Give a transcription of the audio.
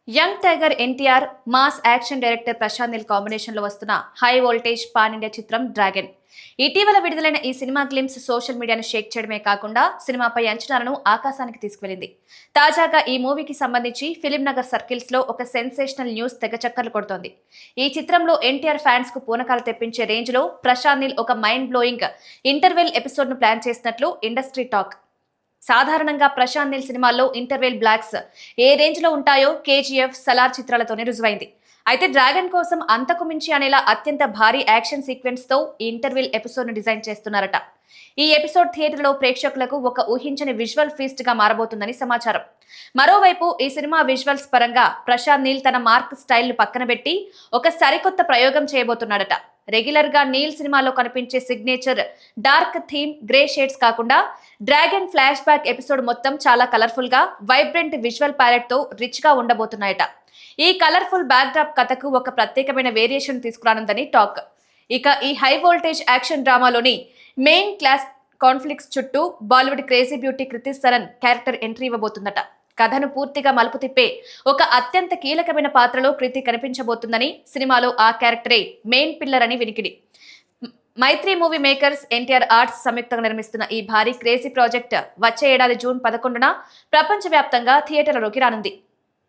Young tiger NTR, mass action director Prashanth Neel combination లో వస్తున్న high voltage pan India చిత్రం Dragon. ఇటీవల విడుదలైన ఈ సినిమా గ్లిమ్స్ సోషల్ మీడియాను షేక్ చేయడమే కాకుండా సినిమాపై అంచనాలను ఆకాశానికి తీసుకువెళ్లింది. తాజాగా ఈ మూవీకి సంబంధించి ఫిలిం నగర్ సర్కిల్స్ లో ఒక సెన్సేషనల్ న్యూస్ తెగ చక్కర్లు కొడుతోంది. ఈ చిత్రంలో ఎన్టీఆర్ ఫ్యాన్స్ కు పూనకాలు తెప్పించే రేంజ్ లో ప్రశాంత్ నీల్ ఒక మైండ్ బ్లోయింగ్ ఇంటర్వెల్ ఎపిసోడ్ ను ప్లాన్ చేసినట్లు ఇండస్ట్రీ టాక్. సాధారణంగా ప్రశాంత్ నీల్ సినిమాల్లో ఇంటర్వెల్ బ్లాక్స్ ఏ రేంజ్ లో ఉంటాయో కేజీఎఫ్, సలార్ చిత్రాలతోనే రుజువైంది. అయితే డ్రాగన్ కోసం అంతకు మించి అనేలా అత్యంత భారీ యాక్షన్ సీక్వెన్స్ తో ఈ ఇంటర్వెల్ ఎపిసోడ్ ను డిజైన్ చేస్తున్నారట. ఈ ఎపిసోడ్ థియేటర్లో ప్రేక్షకులకు ఒక ఊహించని విజువల్ ఫీస్ట్ గా మారబోతుందని సమాచారం. మరోవైపు ఈ సినిమా విజువల్స్ పరంగా ప్రశాంత్ నీల్ తన మార్క్ స్టైల్ ను పక్కన పెట్టి ఒక సరికొత్త ప్రయోగం చేయబోతున్నాడట. రెగ్యులర్ గా నీల్ సినిమాలో కనిపించే signature dark theme, grey shades కాకుండా డ్రాగన్ ఫ్లాష్ బ్యాక్ ఎపిసోడ్ మొత్తం చాలా కలర్ఫుల్ గా, వైబ్రెంట్ విజువల్ ప్యాలెట్ తో రిచ్ గా ఉండబోతున్నాయట. ఈ కలర్ఫుల్ బ్యాక్ డ్రాప్ కథకు ఒక ప్రత్యేకమైన వేరియేషన్ తీసుకురానుందని టాక్. ఇక ఈ హై వోల్టేజ్ యాక్షన్ డ్రామాలోని మెయిన్ క్లాస్ కాన్ఫ్లిక్ట్స్ చుట్టూ Bollywood crazy beauty Kriti Sanon character entry ఇవ్వబోతుందట. కథను పూర్తిగా మలుపు తిప్పే ఒక అత్యంత కీలకమైన పాత్రలో కృతి కనిపించబోతుందని, సినిమాలో ఆ క్యారెక్టరే మెయిన్ పిల్లర్ అని వినికిడి. మైత్రి మూవీ మేకర్స్, ఎన్టీఆర్ ఆర్ట్స్ సంయుక్తంగా నిర్మిస్తున్న ఈ భారీ క్రేజీ ప్రాజెక్ట్ వచ్చే ఏడాది జూన్ 11న ప్రపంచవ్యాప్తంగా థియేటర్లలోకి రానుంది.